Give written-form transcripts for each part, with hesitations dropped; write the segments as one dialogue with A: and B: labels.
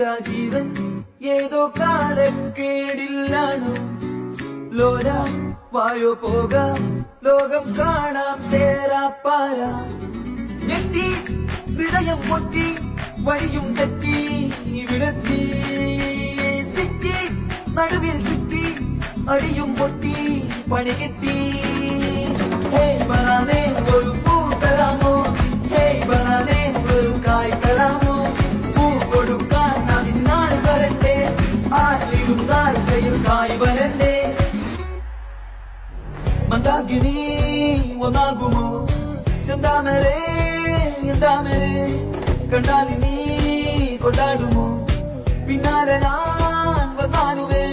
A: രാജീവൻ ഏതോ കാലക്കേടില്ലാണോ ലോല വായോ പോകാം ലോകം കാണാം തേരാപ്പാര ഞെട്ടി ഹൃദയം പൊട്ടി വഴിയും തെറ്റി വിടത്തി സിറ്റി നടുവിൽ ചുറ്റി അടിയും പൊട്ടി പണി കെട്ടി ഹേ ബനാനെ ഒരു പൂ തരാമോ ഹേ ബനാനെ ഒരു കായ് തരാമോ പൂ കൊടുക്കാൻ അതിനാൽ വരണ്ടേ ആട്ടിരുന്നാൽ കയ്യിൽ കായ് വരണ്ടേ മന്ദാകിനി ഒന്നാകുമോ ചെന്താമരേ എന്താമരേ കണ്ടാലിനി കൊണ്ടാടുമോ പിന്നാലെ ഞാൻ വന്നാലുമേ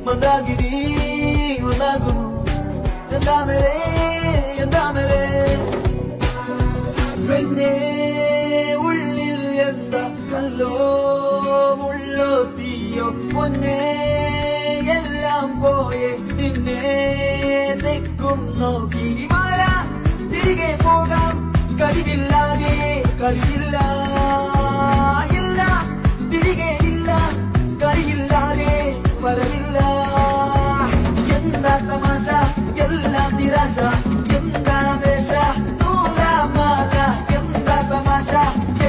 A: മന്ദാകിനി ഒന്നാകുമോ ചെന്താമരേ എന്താമരേ പെണ്ണേ ഉള്ളിൽ എന്താ കല്ലോ മുള്ളോ തീയോ പൊന്നേ എല്ലാം പോയെ നിന്നെ തെക്കും നോക്കി മാല തിരികെ പോകാം കഴിവില്ലാതെ കളിയില്ല ഇല്ല തിരികെ ഇല്ല കളിയില്ലാതെ വരവില്ല എന്താ തമാശ എല്ലാം നിരാശ എന്താ വേഷ നൂലാമാല എന്താ തമാശ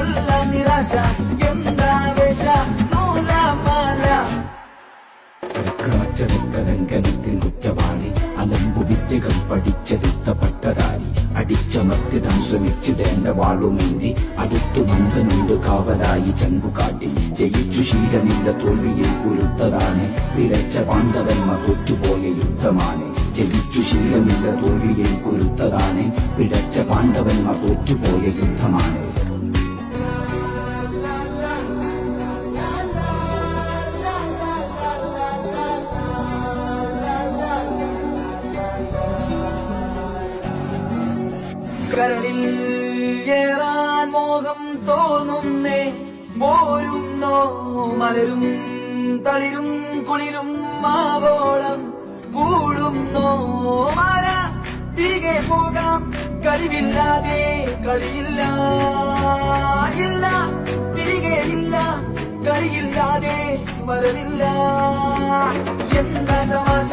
A: എല്ലാം നിരാശ എന്താ വേഷ നൂലാമാല
B: കടക്കണച്ചടക്കലങ്കനത്തിൻ കുറ്റവാളി അലമ്പു വിദ്യകൾ പഠിച്ചെടുത്ത പട്ടതാരി അടിച്ചമർത്തിടാൻ ശ്രമിച്ചിടേണ്ട വാളുമേന്തി അടുത്തു നന്ദനുണ്ട് കാവലായി ചങ്കുകാട്ടി ജയിച്ചു ശീലമില്ല തോൽവിയിൽ കുരുത്തതാണ് പിഴച്ച പാണ്ഡവന്മാർ തോറ്റുപോയ യുദ്ധമാണ് ജയിച്ചു ശീലമില്ല തോൽവിയിൽ കുരുത്തതാണ് പിഴച്ച പാണ്ഡവന്മാർ തോറ്റുപോയ യുദ്ധമാണ്
A: കരളിൽ ഏറാൻ മോഹം തോന്നുന്നേ പോരുന്നോ മലരും തളിരും കുളിരും മാവോളം കൂടുന്നോ മാല തിരികെ പോകാം കഴിവില്ലാതെ കളിയില്ല ഇല്ല തിരികെ ഇല്ല കളിയില്ലാതെ വരവില്ല എന്താ തമാശ